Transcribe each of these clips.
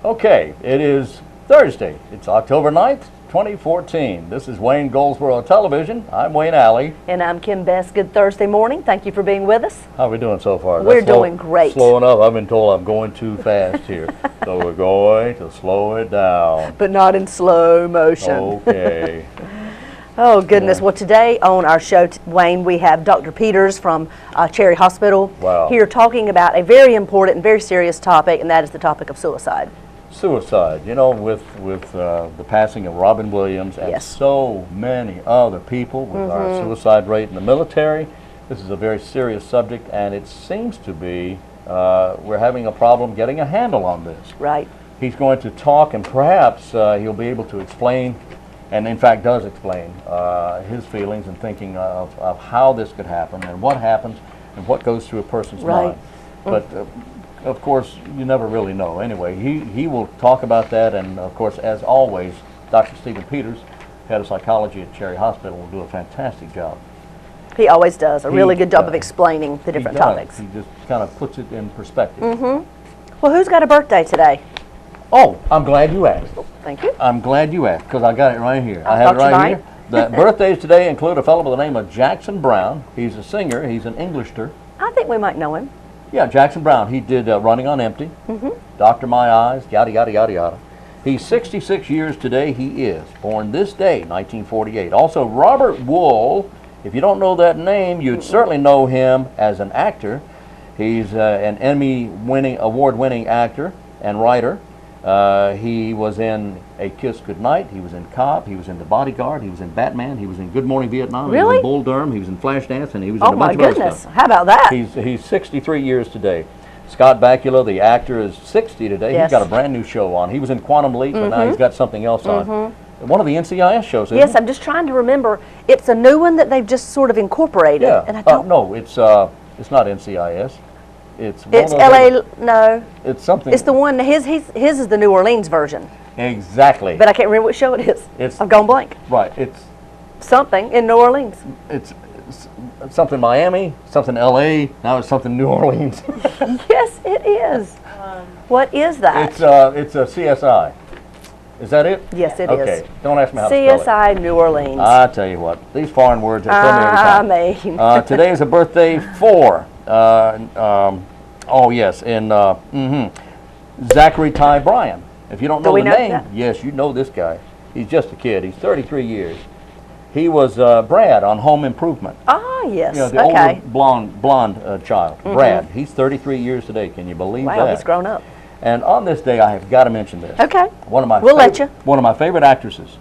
Okay, it is Thursday. It's October 9th, 2014. This is Wayne Goldsboro Television. I'm Wayne Alley. And I'm Kim Best. Good Thursday morning. Thank you for being with us. How are we doing so far? We're doing great. Slowing up. I've been told I'm going too fast here. So we're going to slow it down. But not in slow motion. Okay. Oh, goodness. Yeah. Well, today on our show, Wayne, we have Dr. Peters from Cherry Hospital here talking about a very important and very serious topic, and that is the topic of suicide. Suicide, you know, with the passing of Robin Williams and so many other people with our suicide rate in the military, this is a very serious subject, and it seems to be we're having a problem getting a handle on this. Right. He's going to talk, and perhaps he'll be able to explain, and in fact does explain, his feelings and thinking of how this could happen and what happens and what goes through a person's mind. But of course, you never really know. Anyway, he will talk about that, and of course, as always, Dr. Stephen Peters, head of psychology at Cherry Hospital, will do a fantastic job. He always does a really good job of explaining the different topics. He just kind of puts it in perspective. Well, who's got a birthday today? Oh, I'm glad you asked. Thank you. I'm glad you asked, because I got it right here. I have it right here. The birthdays today include a fellow by the name of Jackson Brown. He's a singer. He's an Englisher. I think we might know him. Yeah, Jackson Brown. He did Running on Empty, Dr. My Eyes, yada, yada, yada, yada. He's 66 years today. He is born this day, 1948. Also, Robert Wool. If you don't know that name, you'd certainly know him as an actor. He's an Emmy-winning, award-winning actor and writer. He was in A Kiss Goodnight. He was in Cop. He was in The Bodyguard. He was in Batman. He was in Good Morning Vietnam. Really? He was in Bull Durham. He was in Flashdance, and he was in a bunch of other stuff. Oh my goodness! How about that? He's 63 years today. Scott Bakula, the actor, is 60 today. Yes. He's got a brand new show on. He was in Quantum Leap, but now he's got something else on. One of the NCIS shows, isn't Yes, it? I'm just trying to remember. It's a new one that they've just sort of incorporated. Yeah. And I don't. No, it's not NCIS. It's LA. No. It's something. It's the one. His is the New Orleans version. Exactly. But I can't remember what show it is. I've gone blank. Right. It's something in New Orleans. It's something Miami, something LA. Now it's something New Orleans. Yes, it is. What is that? It's a CSI. Is that it? Yes, it is. Okay. Don't ask me how to spell it. CSI New Orleans. I tell you what, these foreign words have thrown me every time. Today is a birthday for. Zachary Ty Bryan. If you don't know the name, yes, you know this guy. He's just a kid. He's 33 years. He was Brad on Home Improvement. Ah, yes. You know, the older blonde child, Brad. He's 33 years today. Can you believe that? Wow, he's grown up. And on this day, I have got to mention this. Okay. We'll let you. One of my favorite actresses,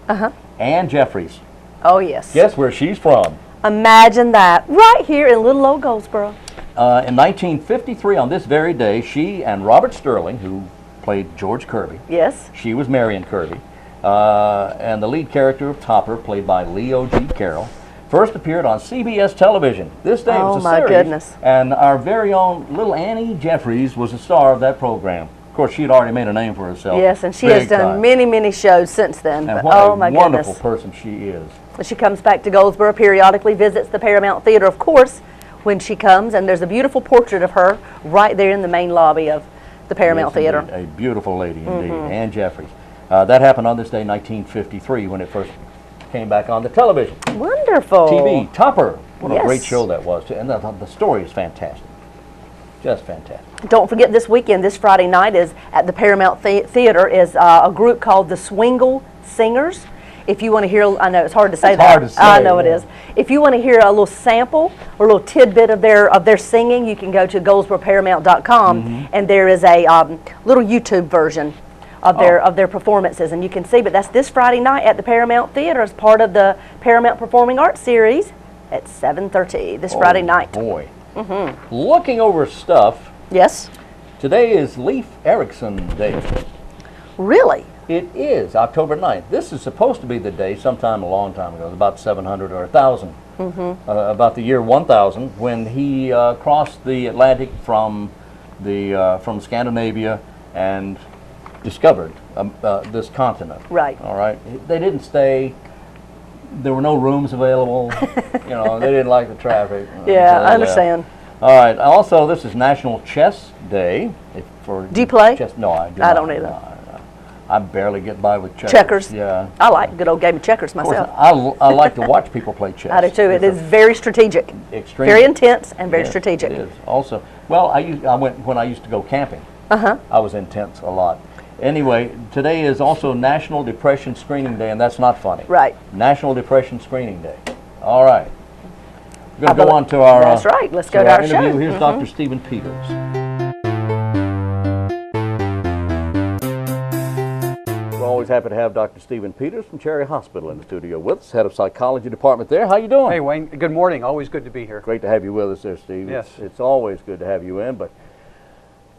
Ann Jeffries. Oh, yes. Guess where she's from? Imagine that. Right here in little old Goldsboro. In 1953, on this very day, she and Robert Sterling, who played George Kirby. Yes. She was Marion Kirby. And the lead character of Topper, played by Leo G. Carroll, first appeared on CBS television. This day was a series. Oh, my goodness. And our very own little Annie Jeffries was the star of that program. Of course, she had already made a name for herself. Yes, and she has done many, many shows since then. And but, what oh, my a wonderful goodness. person she is. She comes back to Goldsboro periodically, visits the Paramount Theater, of course, when she comes, and there's a beautiful portrait of her right there in the main lobby of the Paramount Theater. Indeed. A beautiful lady indeed, Ann Jeffries. That happened on this day, 1953, when it first came back on the television. Wonderful. TV, Topper. What a great show that was, too. And the story is fantastic. Just fantastic. Don't forget this weekend, this Friday night, is at the Paramount Theater is a group called the Swingle Singers. If you want to hear, I know it's hard to say that. Hard to say, I know it is. If you want to hear a little sample or a little tidbit of their singing, you can go to GoldsboroParamount.com, and there is a little YouTube version of their performances, and you can see. But that's this Friday night at the Paramount Theater as part of the Paramount Performing Arts Series at 7:30 this Friday night. Boy. Looking over stuff. Yes. Today is Leif Erikson Day. Really? It is October 9th. This is supposed to be the day sometime a long time ago, about 700 or 1,000, about the year 1000, when he crossed the Atlantic from Scandinavia and discovered this continent. Right. All right. They didn't stay. There were no rooms available. You know, they didn't like the traffic. Yeah, I understand. All right. Also, this is National Chess Day. Do you play? Chess? No, I do I not. don't either. No. I barely get by with checkers. Checkers. Yeah. I like a good old game of checkers Of course, myself. I like to watch people play chess. I do too. It is very strategic. Extremely. Very intense and very Yes, strategic. It is. Also, well, when I used to go camping. I was intense a lot. Anyway, today is also National Depression Screening Day, and that's not funny. Right. National Depression Screening Day. All right. We're going to go on to our. That's right. Let's go to our interview. show. Here's Dr. Stephen Peters. We're always happy to have Dr. Stephen Peters from Cherry Hospital in the studio with us, head of psychology department there. How you doing? Hey, Wayne. Good morning. Always good to be here. Great to have you with us there, Steve. Yes. It's always good to have you in, but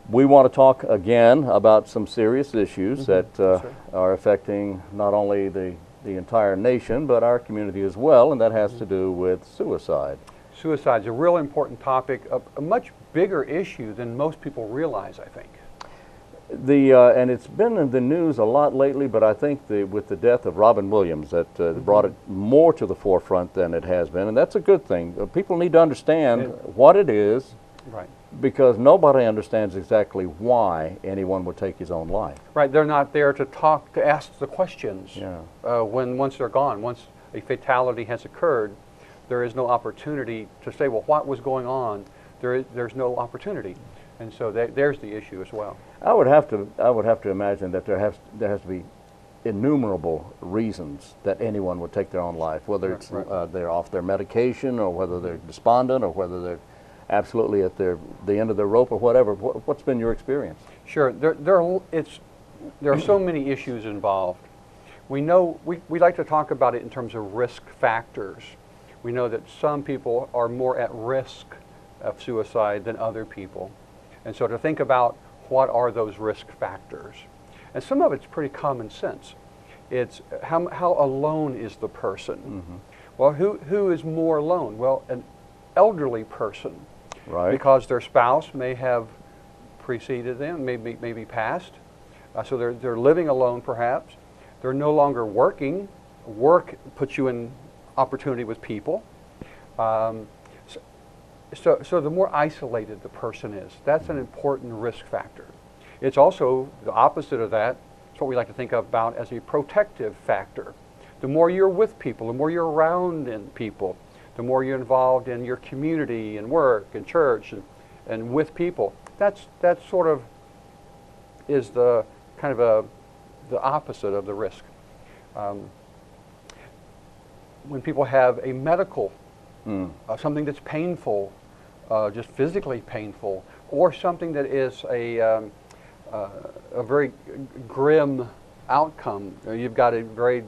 we want to talk again about some serious issues that are affecting not only the entire nation, but our community as well, and that has to do with suicide. Suicide's a real important topic, a much bigger issue than most people realize, I think. And it's been in the news a lot lately, but I think with the death of Robin Williams, that brought it more to the forefront than it has been, and that's a good thing. People need to understand what it is, Right. because nobody understands exactly why anyone would take his own life. Right. They're not there to talk, to ask the questions. Yeah. Once they're gone, once a fatality has occurred, there is no opportunity to say, well, what was going on? There's no opportunity, and so there's the issue as well. I would have to imagine that there has to be innumerable reasons that anyone would take their own life, whether it's they're off their medication, or whether they're despondent, or whether they're absolutely at the end of their rope, or whatever. What's been your experience? Sure. There are so many issues involved. We know we like to talk about it in terms of risk factors. We know that some people are more at risk of suicide than other people, and so to think about what are those risk factors, and some of it's pretty common sense. It's how alone is the person. Well, who is more alone? Well, an elderly person. Right. Because their spouse may have preceded them, maybe passed, so they're living alone perhaps. They're no longer working. Work puts you in opportunity with people. So the more isolated the person is, that's an important risk factor. It's also the opposite of that. It's what we like to think about as a protective factor. The more you're with people, the more you're around in people, the more you're involved in your community and work and church and with people, that sort of is the kind of the opposite of the risk. When people have a medical, something that's painful, just physically painful, or something that is a very grim outcome, you've got a very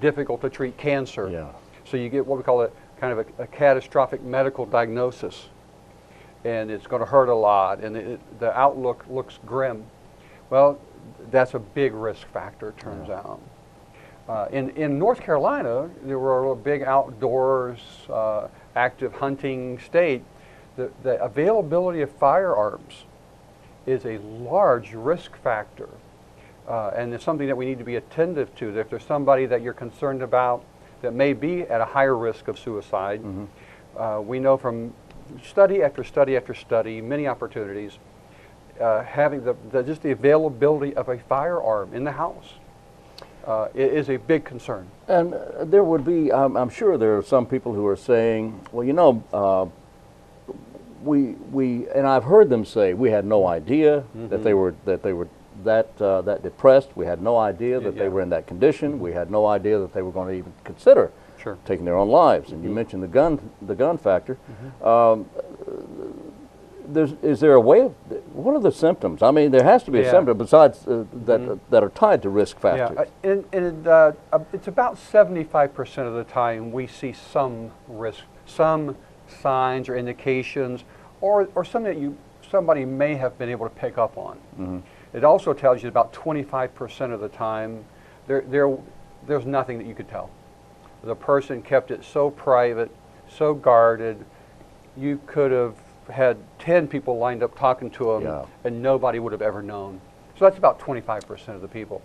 difficult to treat cancer. Yeah. So you get what we call kind of a catastrophic medical diagnosis, and it's going to hurt a lot, and the outlook looks grim. Well, that's a big risk factor, turns out. In North Carolina, there were a big outdoors, active hunting state. The availability of firearms is a large risk factor, and it's something that we need to be attentive to. That if there's somebody that you're concerned about that may be at a higher risk of suicide, we know from study after study after study, many opportunities, having just the availability of a firearm in the house is a big concern. And there would be, I'm sure there are some people who are saying, well, you know, and I've heard them say, we had no idea that they were that depressed. We had no idea that they were in that condition. We had no idea that they were going to even consider taking their own lives. And you mentioned the gun factor. Is there a way of, what are the symptoms? I mean, there has to be a symptom besides that are tied to risk factors. Yeah, it's about 75% of the time we see some risk, some signs or indications, or something that somebody may have been able to pick up on. It also tells you about 25% of the time there's nothing that you could tell. The person kept it so private, so guarded, you could have had 10 people lined up talking to them and nobody would have ever known. So that's about 25% of the people.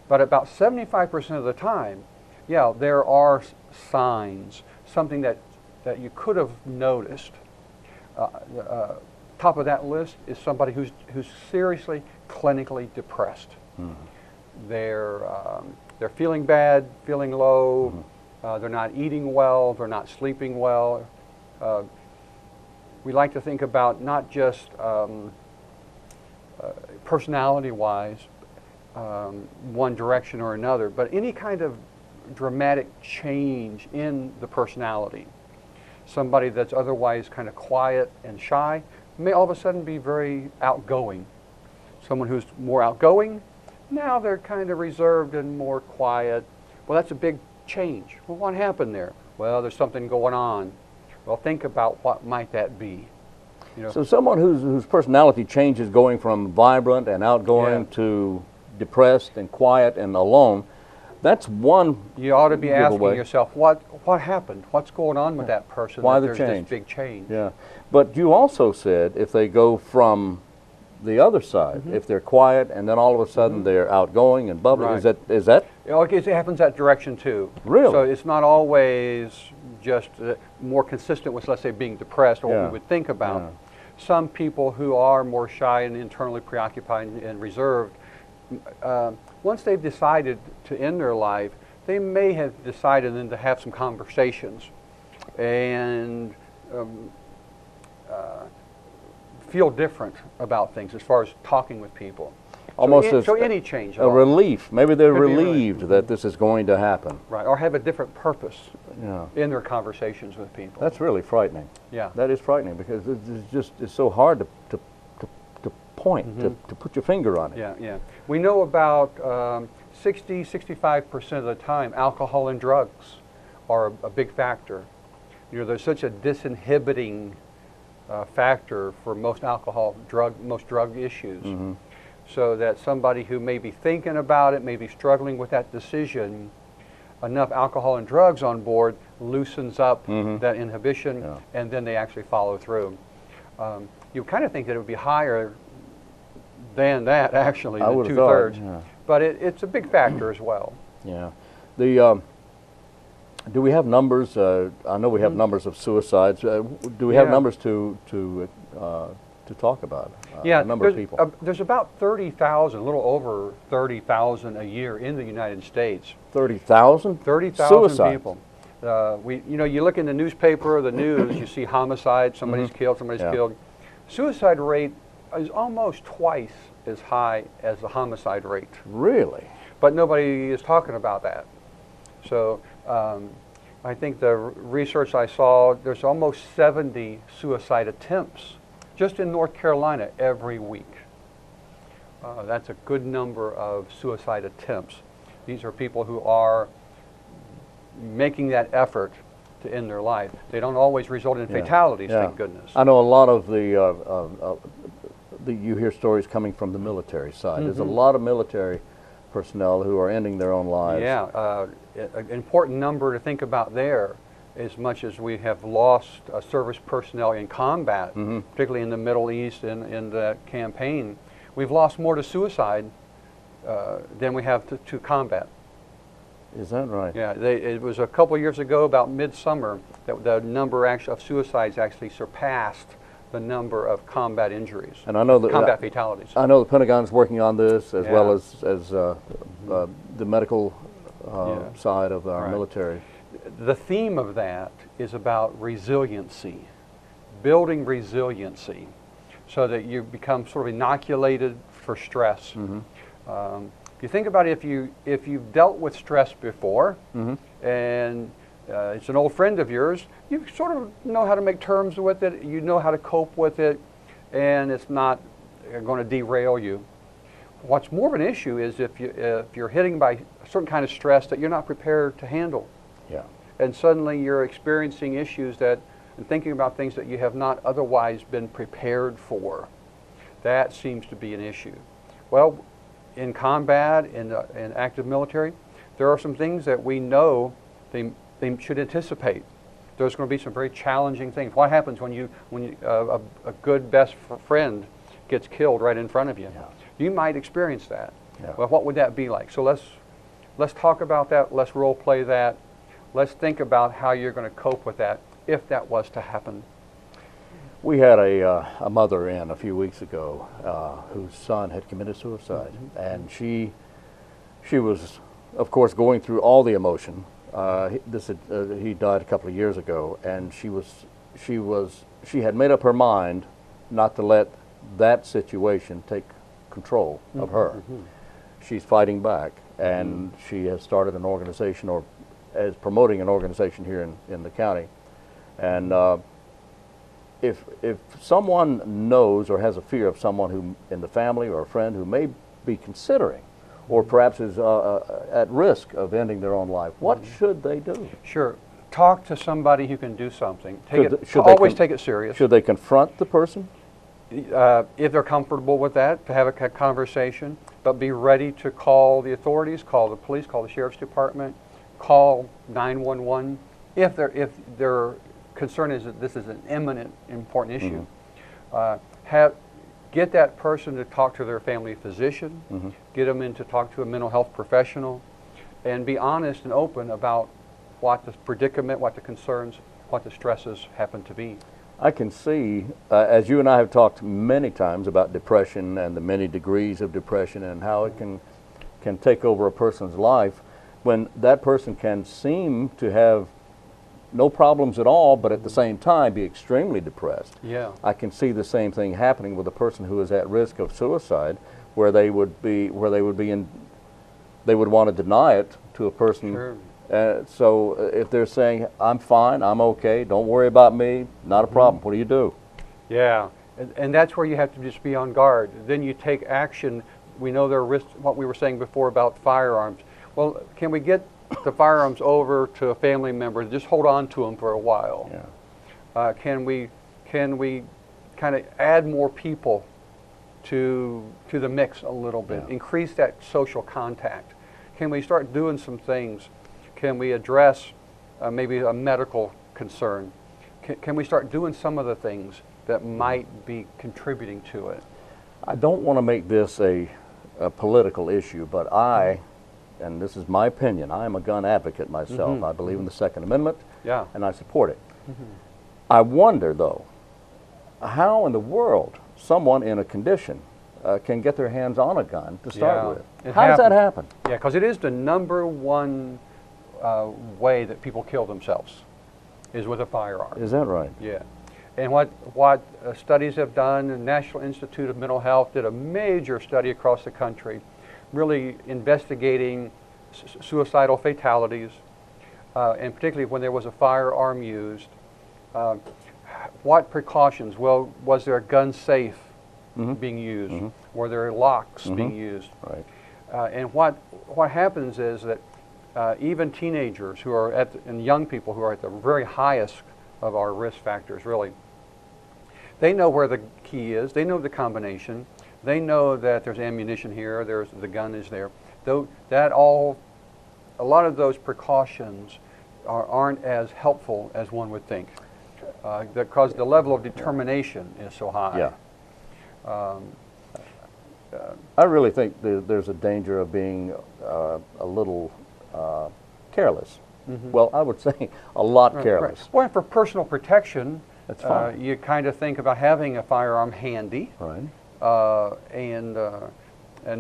But about 75% of the time, there are signs, something that you could have noticed. Top of that list is somebody who's seriously clinically depressed. they're feeling bad, feeling low, they're not eating well, they're not sleeping well. We like to think about not just personality-wise, one direction or another, but any kind of dramatic change in the personality. Somebody that's otherwise kind of quiet and shy may all of a sudden be very outgoing. Someone who's more outgoing, now they're kind of reserved and more quiet. Well, that's a big change. Well, what happened there? Well, there's something going on. Well, think about what might that be. You know? So someone whose personality changes, going from vibrant and outgoing to depressed and quiet and alone, that's one. You ought to be asking giveaway. yourself, what happened? What's going on with that person? Why that the there's change? This big change. Yeah, but you also said if they go from the other side, if they're quiet and then all of a sudden they're outgoing and bubbly, Right. is that Okay, it happens that direction too. Really? So it's not always just more consistent with, let's say, being depressed or what Yeah. we would think about. Yeah. Some people who are more shy and internally preoccupied and reserved, once they've decided to end their life, they may have decided then to have some conversations and feel different about things as far as talking with people. almost So as any change. at a all. relief? Maybe they're Could be a relief. relieved that this is going to happen. Right, or have a different purpose Yeah, in their conversations with people. that's really frightening. Yeah. That is frightening because it's so hard to point, to put your finger on it. Yeah, yeah. We know about 65% of the time alcohol and drugs are a big factor. You know, there's such a disinhibiting factor for most most drug issues. So that somebody who may be thinking about it, may be struggling with that decision, enough alcohol and drugs on board loosens up that inhibition, Yeah. and then they actually follow through. You kind of think that it would be higher than that, actually, I than would've thought, two-thirds. yeah. But it's a big factor as well. Yeah. The do we have numbers? I know we have numbers of suicides. Do we have Yeah. numbers to talk about? Yeah, the number of people. There's about 30,000, a little over 30,000 a year in the United States. 30,000. 30,000 people. You look in the newspaper or the news, you see homicide, somebody's killed, somebody's Yeah. killed. Suicide rate is almost twice as high as the homicide rate, Really? but nobody is talking about that. So I think the research I saw, there's almost 70 suicide attempts just in North Carolina every week. That's a good number of suicide attempts. These are people who are making that effort to end their life. They don't always result in fatalities, thank goodness. I know a lot of you hear stories coming from the military side. There's a lot of military personnel who are ending their own lives. Yeah, an important number to think about there, as much as we have lost service personnel in combat, particularly in the Middle East and in the campaign, we've lost more to suicide than we have to combat. Is that right? Yeah, it was a couple years ago, about midsummer, that the number of suicides actually surpassed the number of combat injuries, And I know that combat fatalities. I know the Pentagon's working on this as well Yeah. as the medical side of our Right. military. The theme of that is about resiliency, building resiliency, so that you become sort of inoculated for stress. If you think about it, if you've dealt with stress before, and it's an old friend of yours, you sort of know how to make terms with it, you know how to cope with it, and it's not going to derail you. What's more of an issue is if you're hitting by a certain kind of stress that you're not prepared to handle. Yeah. And suddenly you're experiencing issues and thinking about things that you have not otherwise been prepared for. That seems to be an issue. Well, in combat, in active military, there are some things that we know they should anticipate. There's going to be some very challenging things. What happens when a good best friend gets killed right in front of you? Yeah. You might experience that. Yeah. Well, what would that be like? So let's talk about that. Let's role play that. Let's think about how you're going to cope with that if that was to happen. We had a mother in a few weeks ago whose son had committed suicide, and she She was, of course, going through all the emotion. He died a couple of years ago, and she had made up her mind not to let that situation take control of her. She's fighting back, and she has started an organization, or is promoting an organization here in the county. And if someone knows or has a fear of someone who in the family or a friend who may be considering, or perhaps is at risk of ending their own life, what should they do? Sure. Talk to somebody who can do something. Take it serious. Should they confront the person? If they're comfortable with that, to have a conversation, but be ready to call the authorities, call the police, call the sheriff's department, call 911 if their concern is that this is an imminent, important issue. Get that person to talk to their family physician, get them in to talk to a mental health professional, and be honest and open about what the predicament, what the concerns, what the stresses happen to be. I can see, as you and I have talked many times about depression and the many degrees of depression and how it can take over a person's life, when that person can seem to have no problems at all, but at the same time be extremely depressed. Yeah. I can see the same thing happening with a person who is at risk of suicide, where they would want to deny it to a person. Sure. So if they're saying, I'm fine, I'm okay, don't worry about me, not a problem, what do you do? Yeah, and that's where you have to just be on guard. Then you take action. We know there are risks, what we were saying before about firearms. Well, can we get the firearms over to a family member, just hold on to them for a while? Yeah. Can we kind of add more people to the mix a little bit, increase that social contact? Can we start doing some things? Can we address maybe a medical concern? Can we start doing some of the things that might be contributing to it? I don't want to make this a political issue, but and this is my opinion, I am a gun advocate myself. I believe in the Second Amendment, and I support it. I wonder, though, how in the world someone in a condition can get their hands on a gun to start with. How does that happen? Yeah, because it is the number one way that people kill themselves, is with a firearm. Is that right? Yeah. And what studies have done, the National Institute of Mental Health did a major study across the country, really investigating suicidal fatalities, and particularly when there was a firearm used. What precautions? Well, was there a gun safe being used? Were there locks being used? Right. And what happens is that even teenagers who are and young people who are at the very highest of our risk factors, really, they know where the key is. They know the combination. They know that there's ammunition here. The gun is there. Though a lot of those precautions aren't as helpful as one would think, because the level of determination is so high. Yeah. I really think there's a danger of being a little careless. Well, I would say a lot careless. Right. Well, for personal protection, that's fine. You kind of think about having a firearm handy, Right. And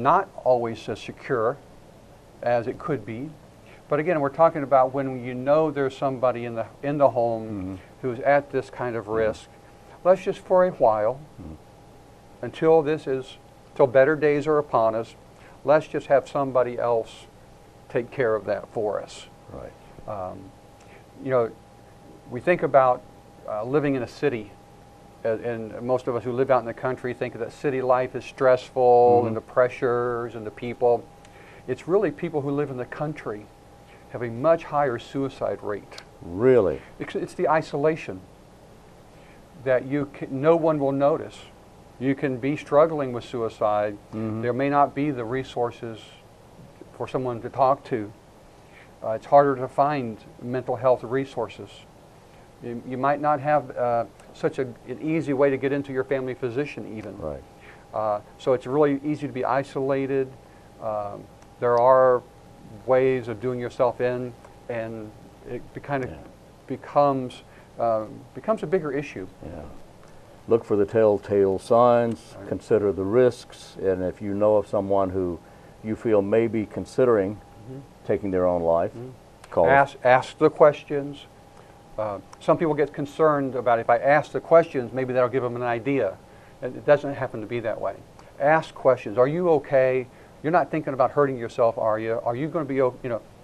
not always as secure as it could be. But again, we're talking about when you know there's somebody in the home who's at this kind of risk. Let's just for a while, until better days are upon us, let's just have somebody else take care of that for us. Right. You know, we think about living in a city, and most of us who live out in the country think that city life is stressful and the pressures and the people. It's really people who live in the country have a much higher suicide rate. Really? It's the isolation that no one will notice. You can be struggling with suicide. There may not be the resources for someone to talk to. It's harder to find mental health resources. You might not have such an easy way to get into your family physician even. Right. So it's really easy to be isolated. There are ways of doing yourself in, and it becomes a bigger issue. Yeah. Look for the telltale signs, consider the risks, and if you know of someone who you feel may be considering taking their own life, call us. Ask the questions. Some people get concerned about if I ask the questions, maybe that'll give them an idea. And it doesn't happen to be that way. Ask questions. Are you okay? You're not thinking about hurting yourself, are you? Are you going to be,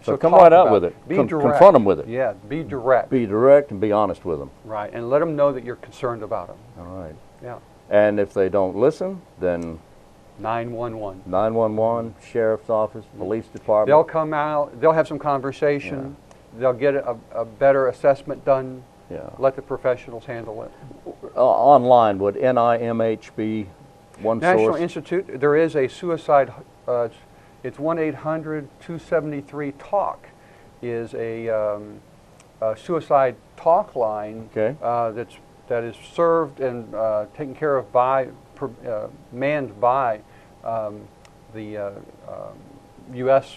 So come right out with it. Be direct. Confront them with it. Yeah, be direct. Be direct and be honest with them. Right, and let them know that you're concerned about them. All right. Yeah. And if they don't listen, then 911. 911, sheriff's office, police department. They'll come out. They'll have some conversation. They'll get a better assessment done. Yeah. Let the professionals handle it. Online, would NIMH be one National source? Institute, there is a suicide, it's 1-800-273-TALK is a suicide talk line Okay. that is served and taken care of by, manned by the U.S.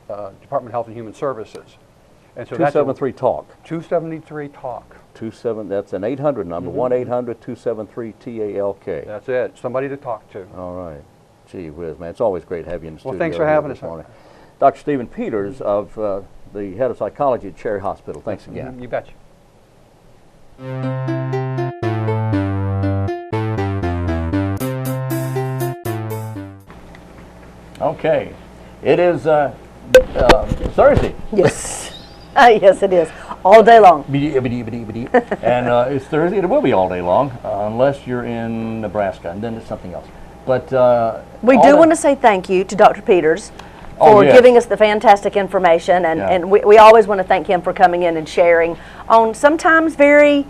Department of Health and Human Services. And so 273 talk. 273 talk. 27. That's an 800 number. 1-800-273-TALK. That's it. Somebody to talk to. All right. Gee whiz, man. It's always great to have you in the studio. Well, thanks for here having this us. morning. Dr. Stephen Peters of the head of psychology at Cherry Hospital. Thanks again. You betcha. Okay. It is Thursday. Yes. Yes, it is. All day long. And it's Thursday. It will be all day long, unless you're in Nebraska, and then it's something else. But We do want to say thank you to Dr. Peters Oh, for yes. giving us the fantastic information, and, Yeah. and we always want to thank him for coming in and sharing on sometimes very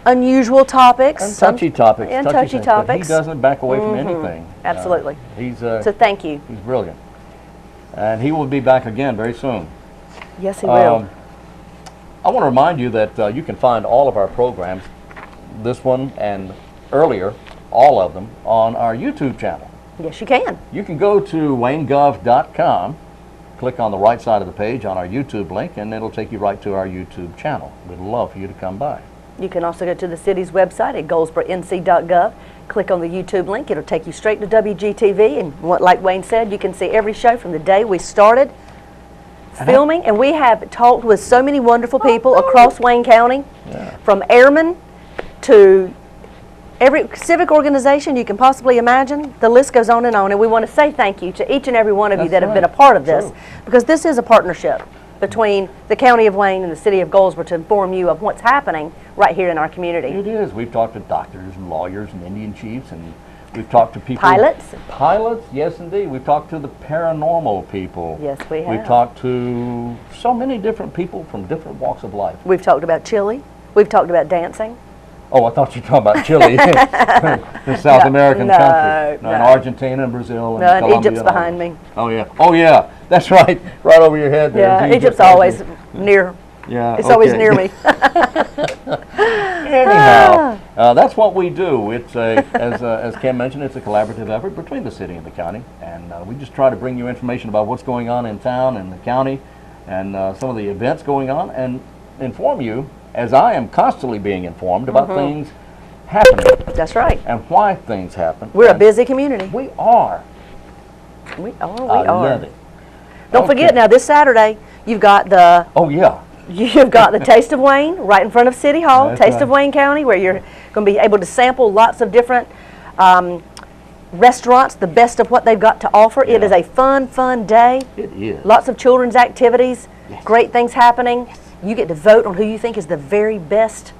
unusual topics. and touchy topics. And touchy touchy things, but topics. he doesn't back away from anything. Absolutely. He's So thank you. he's brilliant, and he will be back again very soon. Yes, he will. I want to remind you that you can find all of our programs, this one and earlier, all of them, on our YouTube channel. Yes, you can. You can go to waynegov.com, click on the right side of the page on our YouTube link, and it'll take you right to our YouTube channel. We'd love for you to come by. You can also go to the city's website at goldsboronc.gov, click on the YouTube link. It'll take you straight to WGTV, and like Wayne said, you can see every show from the day we started filming, and we have talked with so many wonderful people across Wayne County, from airmen to every civic organization you can possibly imagine. The list goes on, and we want to say thank you to each and every one of you that have been a part of this, because this is a partnership between the County of Wayne and the City of Goldsboro to inform you of what's happening right here in our community. It is. We've talked to doctors and lawyers and Indian chiefs, and we've talked to people. Pilots. Pilots, yes indeed. We've talked to the paranormal people. Yes, we have. We've talked to so many different people from different walks of life. We've talked about chili. We've talked about dancing. Oh, I thought you were talking about Chile, the South American country. No, and Argentina and Brazil and and Colombia. Egypt's and all behind that. me. Oh yeah, oh yeah, that's right, right over your head there. Yeah, is Egypt's Egypt, always near. Yeah, It's always okay. near me. Anyhow, that's what we do. It's as Kim mentioned, it's a collaborative effort between the city and the county, and we just try to bring you information about what's going on in town and the county, and some of the events going on, and inform you, as I am constantly being informed about things happening That's right. and why things happen. We're a And busy community. We are. We are. I love it. Don't Okay. forget now. This Saturday, you've got the Taste of Wayne right in front of City Hall. That's Taste of right. Wayne County, where you're going to be able to sample lots of different restaurants, the best of what they've got to offer. It is a fun day. It is. Lots of children's activities. Yes. Great things happening. Yes. You get to vote on who you think is the very best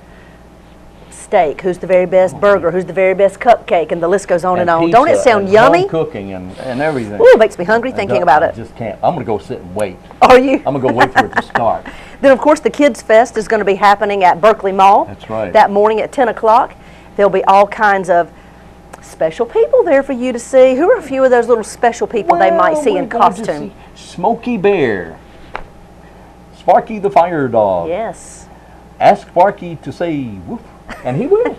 steak, who's the very best burger, who's the very best cupcake, and the list goes on and on. Don't it pizza sound and yummy? home cooking and everything. Ooh, it makes me hungry thinking about I it. just can't. I'm going to go sit and wait. Are you? I'm going to go wait for it to start. Then, of course, the Kids Fest is going to be happening at Berkeley Mall. That's right. That morning at 10 o'clock. There'll be all kinds of special people there for you to see. Who are a few of those little special people they might see we're in going to costume? see Smokey Bear, Sparky the Fire Dog. Yes. Ask Sparky to say woof, and he will.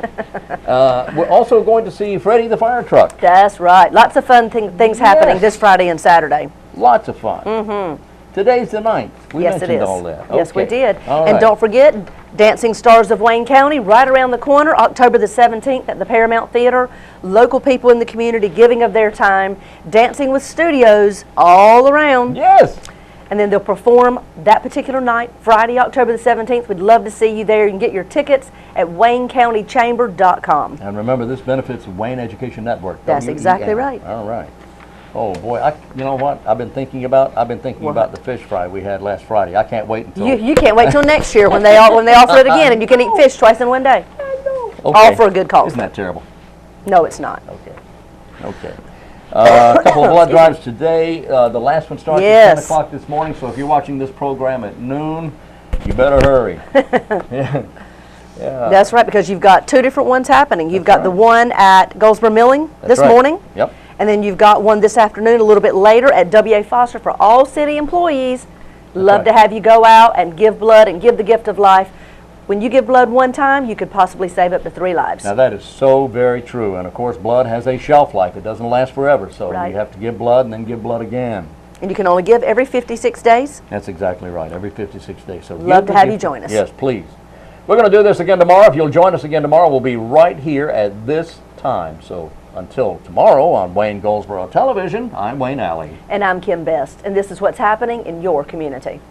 We're also going to see Freddie the Fire Truck. That's right. Lots of fun things happening this Friday and Saturday. Lots of fun. Today's the 9th. We Yes, it mentioned is. all that. Yes, we Okay. did. All And right. don't forget, Dancing Stars of Wayne County, right around the corner, October the 17th at the Paramount Theater. Local people in the community giving of their time, dancing with studios all around. Yes. And then they'll perform that particular night, Friday, October the 17th. We'd love to see you there. You can get your tickets at waynecountychamber.com. And remember, this benefits the Wayne Education Network. That's WEN. exactly right. All right. Oh boy, you know what? I've been thinking about the fish fry we had last Friday. I can't wait until You can't wait till next year when they offer it again, and you can eat fish twice in one day. Okay. All for a good cause. Isn't that terrible? No, it's not. Okay. A couple of blood drives today. The last one starts Yes. at 10 o'clock this morning, so if you're watching this program at noon, you better hurry. Yeah. That's right, because you've got two different ones happening. You've got the right. one at Goldsboro Milling this right. morning, Yep. and then you've got one this afternoon a little bit later at W.A. Foster for all city employees. Love to right. have you go out and give blood and give the gift of life. When you give blood one time, you could possibly save up to 3 lives. Now that is so very true, and of course blood has a shelf life. It doesn't last forever, so Right. you have to give blood and then give blood again. And you can only give every 56 days. That's exactly right, every 56 days. So Love give to the have you gift- join us. Yes, please. We're going to do this again tomorrow. If you'll join us again tomorrow, we'll be right here at this time. So until tomorrow on Wayne Goldsboro Television, I'm Wayne Alley. And I'm Kim Best, and this is what's happening in your community.